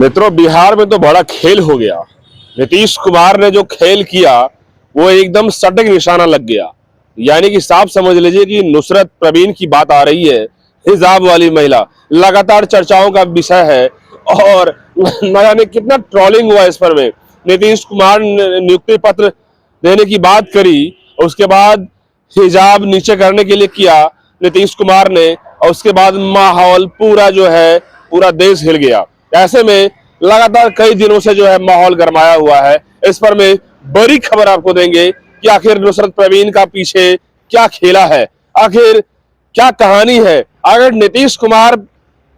मित्रों, बिहार में तो बड़ा खेल हो गया। नीतीश कुमार ने जो खेल किया वो एकदम सटीक निशाना लग गया। यानी कि साफ समझ लीजिए कि नुसरत प्रवीण की बात आ रही है। हिजाब वाली महिला लगातार चर्चाओं का विषय है और न जाने कितना ट्रोलिंग हुआ इस पर में। नीतीश कुमार ने नियुक्ति पत्र देने की बात करी, उसके बाद हिजाब नीचे करने के लिए किया नीतीश कुमार ने, और उसके बाद माहौल पूरा जो है पूरा देश हिल गया। ऐसे में लगातार कई दिनों से जो है माहौल गरमाया हुआ है। इस पर में बड़ी खबर आपको देंगे कि आखिर नुसरत प्रवीण का पीछे क्या खेला है, आखिर क्या कहानी है, आखिर नीतीश कुमार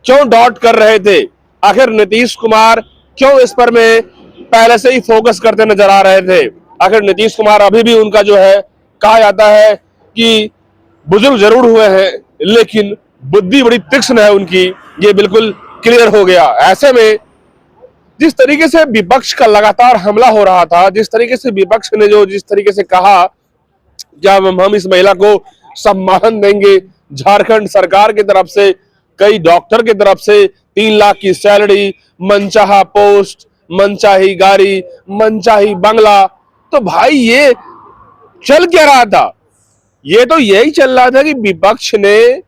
क्यों डॉट कर रहे थे, आखिर नीतीश कुमार क्यों इस पर में पहले से ही फोकस करते नजर आ रहे थे, आखिर नीतीश कुमार अभी भी उनका जो है कहा जाता है कि बुजुर्ग जरूर हुए हैं लेकिन बुद्धि बड़ी तीक्ष्ण है उनकी, ये बिल्कुल क्लियर हो गया। ऐसे में जिस तरीके से विपक्ष का लगातार हमला हो रहा था, जिस तरीके से विपक्ष ने जिस तरीके से कहा जब हम इस महिला को सम्मान देंगे, झारखंड सरकार की तरफ से, कई डॉक्टर की तरफ से 3 लाख की सैलरी, मनचाहा पोस्ट, मनचाही गाड़ी, मनचाही बंगला, तो भाई ये चल क्या रहा था? ये तो यही चल रहा था कि विपक्ष ने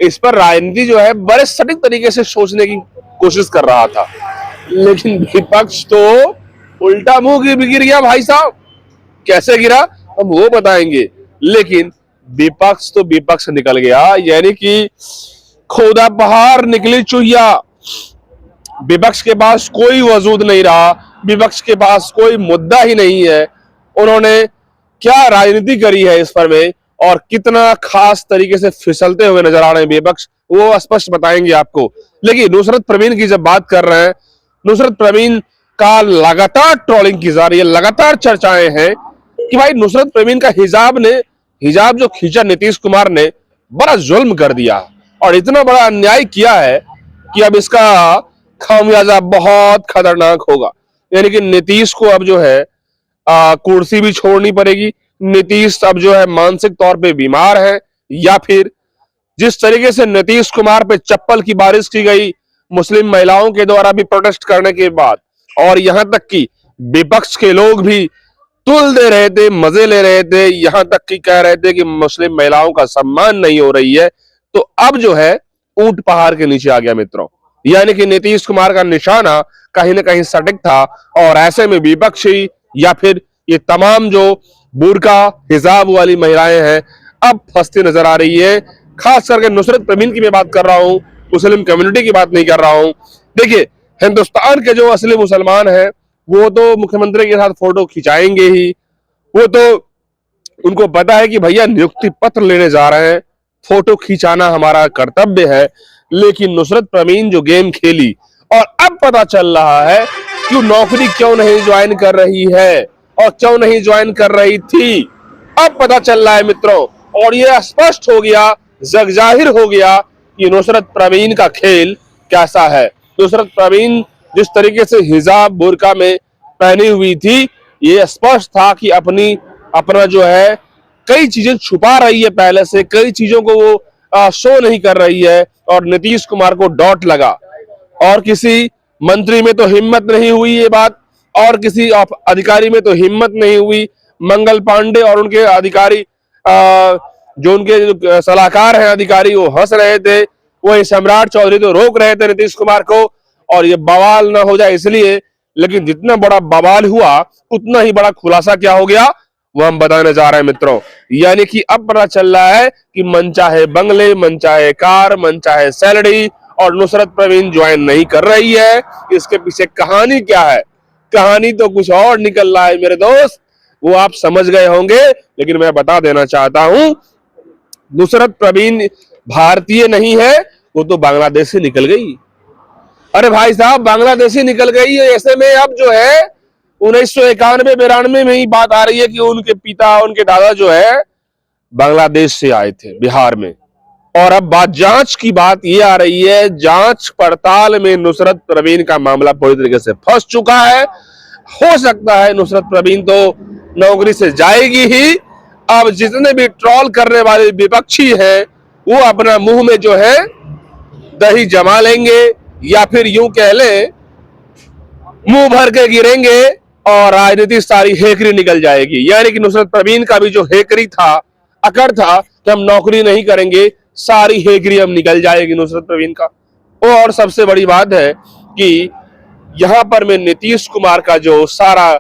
इस पर राजनीति जो है बड़े सटीक तरीके से सोचने की कोशिश कर रहा था, लेकिन विपक्ष तो उल्टा मुंह गिर गया भाई साहब। कैसे गिरा हम वो बताएंगे, लेकिन विपक्ष तो विपक्ष निकल गया, यानी कि खोदा पहाड़ निकली चुहिया। विपक्ष के पास कोई वजूद नहीं रहा, विपक्ष के पास कोई मुद्दा ही नहीं है। उन्होंने क्या राजनीति करी है इस पर में और कितना खास तरीके से फिसलते हुए नजर आ रहे हैं विपक्ष, वो स्पष्ट बताएंगे आपको। लेकिन नुसरत प्रवीण की जब बात कर रहे हैं, नुसरत प्रवीण का लगातार ट्रोलिंग की जा रही है, लगातार चर्चाएं हैं कि भाई नुसरत प्रवीण का हिजाब जो खींचा नीतीश कुमार ने, बड़ा जुल्म कर दिया और इतना बड़ा अन्याय किया है कि अब इसका खामियाजा बहुत खतरनाक होगा। यानी कि नीतीश को अब जो है कुर्सी भी छोड़नी पड़ेगी। नीतीश अब जो है मानसिक तौर पे बीमार है, या फिर जिस तरीके से नीतीश कुमार पे चप्पल की बारिश की गई मुस्लिम महिलाओं के द्वारा भी प्रोटेस्ट करने के बाद, और यहां तक कि विपक्ष के लोग भी तुल दे रहे थे, मजे ले रहे थे, यहां तक कि कह रहे थे कि मुस्लिम महिलाओं का सम्मान नहीं हो रही है, तो अब जो है ऊंट पहाड़ के नीचे आ गया मित्रों। यानी कि नीतीश कुमार का निशाना कहीं ना कहीं सटीक था और ऐसे में विपक्षी या फिर ये तमाम जो बुर्का हिजाब वाली महिलाएं हैं अब फंसती नजर आ रही है। खास करके नुसरत प्रवीण की मैं बात कर रहा हूं, मुस्लिम कम्युनिटी की बात नहीं कर रहा हूं। देखिए, हिंदुस्तान के जो असली मुसलमान हैं वो तो मुख्यमंत्री के साथ फोटो खिंचाएंगे ही, वो तो उनको पता है कि भैया नियुक्ति पत्र लेने जा रहे हैं, फोटो खिंचाना हमारा कर्तव्य है। लेकिन नुसरत प्रवीण जो गेम खेली, और अब पता चल रहा है कि नौकरी क्यों नहीं ज्वाइन कर रही है और क्यों नहीं ज्वाइन कर रही थी, अब पता चल रहा है मित्रों। और यह स्पष्ट हो गया, जगजाहिर हो गया कि नुसरत प्रवीण का खेल कैसा है। नुसरत प्रवीण जिस तरीके से हिजाब बुर्का में पहनी हुई थी, ये स्पष्ट था कि अपना जो है कई चीजें छुपा रही है, पहले से कई चीजों को वो शो नहीं कर रही है, और नीतीश कुमार को डॉट लगा। और किसी मंत्री में तो हिम्मत नहीं हुई ये बात, और किसी अधिकारी में तो हिम्मत नहीं हुई। मंगल पांडे और उनके अधिकारी, जो उनके सलाहकार हैं अधिकारी, वो हंस रहे थे, वही सम्राट चौधरी तो रोक रहे थे नीतीश कुमार को और ये बवाल ना हो जाए इसलिए। लेकिन जितना बड़ा बवाल हुआ उतना ही बड़ा खुलासा क्या हो गया वो हम बताने जा रहे हैं मित्रों। यानी कि अब पता चल रहा है कि मन चाहे बंगले, मन चाहे कार, मन चाहे सैलरी, और नुसरत प्रवीण ज्वाइन नहीं कर रही है। इसके पीछे कहानी क्या है? कहानी तो कुछ और निकल रहा है मेरे दोस्त, वो आप समझ गए होंगे, लेकिन मैं बता देना चाहता हूं, नुसरत प्रवीण भारतीय नहीं है, वो तो बांग्लादेश से निकल गई। अरे भाई साहब, बांग्लादेशी निकल गई है। ऐसे में अब जो है 1991-92 में ही बात आ रही है कि उनके पिता, उनके दादा जो है बांग्लादेश से आए थे बिहार में। और अब जांच की बात ये आ रही है, जांच पड़ताल में नुसरत प्रवीण का मामला पूरी तरीके से फंस चुका है। हो सकता है नुसरत प्रवीण तो नौकरी से जाएगी ही। अब जितने भी ट्रोल करने वाले विपक्षी हैं वो अपना मुंह में जो है दही जमा लेंगे, या फिर यूं कह लें मुंह भर के गिरेंगे और राजनीति सारी हेकरी निकल जाएगी। यानी कि नुसरत परवीन का भी जो हेकरी था, अकड़ था कि हम नौकरी नहीं करेंगे, सारी हेकरी अब निकल जाएगी नुसरत परवीन का। और सबसे बड़ी बात है कि यहां पर मैं नीतीश कुमार का जो सारा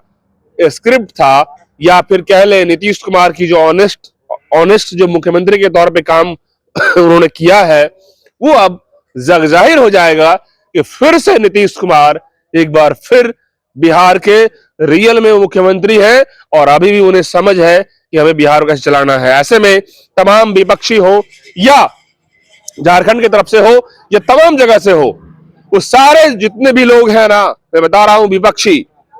स्क्रिप्ट था, या फिर कह ले नीतीश कुमार की जो ऑनेस्ट ऑनेस्ट जो मुख्यमंत्री के तौर पे काम उन्होंने किया है, वो अब जग जाहिर हो जाएगा कि फिर से नीतीश कुमार एक बार फिर बिहार के रियल में मुख्यमंत्री है, और अभी भी उन्हें समझ है कि हमें बिहार को कैसे चलाना है। ऐसे में तमाम विपक्षी हो या झारखंड की तरफ से हो या तमाम जगह से हो, वो सारे जितने भी लोग हैं ना, मैं बता रहा हूं विपक्षी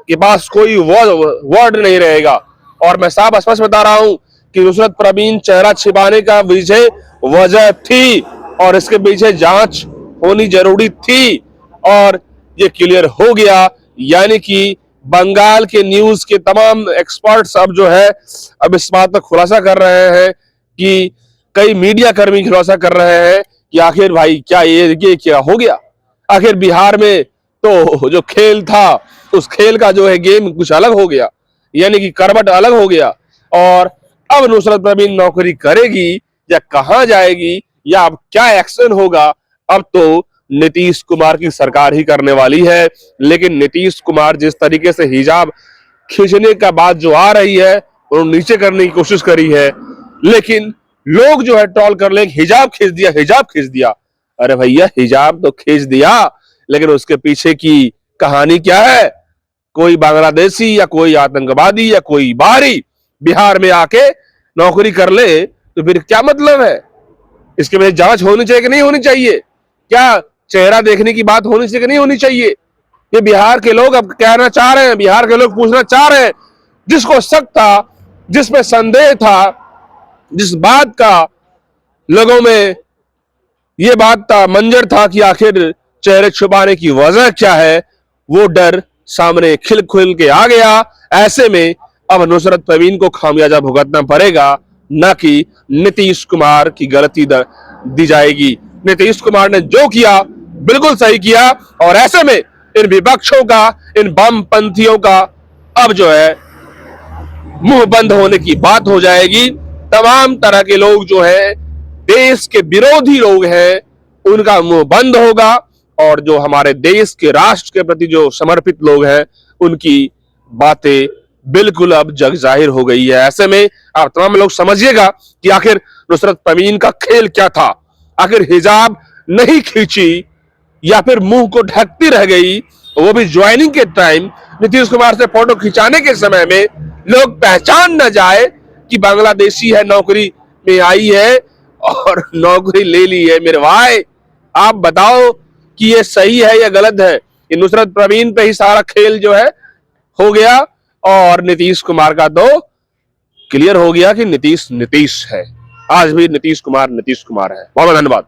के पास कोई वर्ड नहीं रहेगा। और मैं साफ स्पष्ट बता रहा हूं कि नुसरत परवीन चेहरा छिपाने का विजय वजह थी, और इसके पीछे जांच होनी जरूरी थी, और ये क्लियर हो गया। यानी कि बंगाल के न्यूज के तमाम एक्सपर्ट्स अब जो है, अब इस बात पर खुलासा कर रहे हैं कि कई मीडिया कर्मी खुलासा कर रहे हैं कि आखिर भाई क्या ये क्या हो गया। आखिर बिहार में तो जो खेल था, उस खेल का जो है गेम कुछ अलग हो गया, यानी कि करवट अलग हो गया। और अब नुसरत परवीन नौकरी करेगी या कहां जाएगी, या अब क्या एक्शन होगा, अब तो नीतीश कुमार की सरकार ही करने वाली है। लेकिन नीतीश कुमार जिस तरीके से हिजाब खींचने का बात जो आ रही है, उन्होंने नीचे करने की कोशिश करी है, लेकिन लोग जो है ट्रोल कर ले, हिजाब खींच दिया, हिजाब खींच दिया। अरे भैया हिजाब तो खींच दिया, लेकिन उसके पीछे की कहानी क्या है? कोई बांग्लादेशी या कोई आतंकवादी या कोई बाहरी बिहार में आके नौकरी कर ले तो फिर क्या मतलब है? इसके में जांच होनी चाहिए कि नहीं होनी चाहिए? क्या चेहरा देखने की बात होनी चाहिए कि नहीं होनी चाहिए? ये बिहार के लोग अब कहना चाह रहे हैं, बिहार के लोग पूछना चाह रहे हैं। जिसको शक था, जिसमें संदेह था, जिस बात का लोगों में ये बात था, मंजर था कि आखिर चेहरे छुपाने की वजह क्या है, वो डर सामने खिल खुल के आ गया। ऐसे में अब नुसरत परवीन को खामियाजा भुगतना पड़ेगा, न कि नीतीश कुमार की गलती दी जाएगी। नीतीश कुमार ने जो किया बिल्कुल सही किया, और ऐसे में इन विपक्षों का, इन वामपंथियों का अब जो है मुंह बंद होने की बात हो जाएगी। तमाम तरह के लोग जो है, देश के विरोधी लोग हैं, उनका मुंह बंद होगा, और जो हमारे देश के राष्ट्र के प्रति जो समर्पित लोग हैं, उनकी बातें बिल्कुल अब जग जाहिर हो गई है। ऐसे में आप तमाम लोग समझिएगा कि आखिर नुसरत परवीन का खेल क्या था। आखिर हिजाब नहीं खींची या फिर मुंह को ढकती रह गई, वो भी ज्वाइनिंग के टाइम नीतीश कुमार से फोटो खिंचाने के समय में लोग पहचान न जाए कि बांग्लादेशी है, नौकरी में आई है और नौकरी ले ली है। मेरे भाई आप बताओ कि ये सही है या गलत है? ये नुसरत परवीन पे ही सारा खेल जो है हो गया, और नीतीश कुमार का तो क्लियर हो गया कि नीतीश नीतीश है। आज भी नीतीश कुमार है। बहुत बहुत धन्यवाद।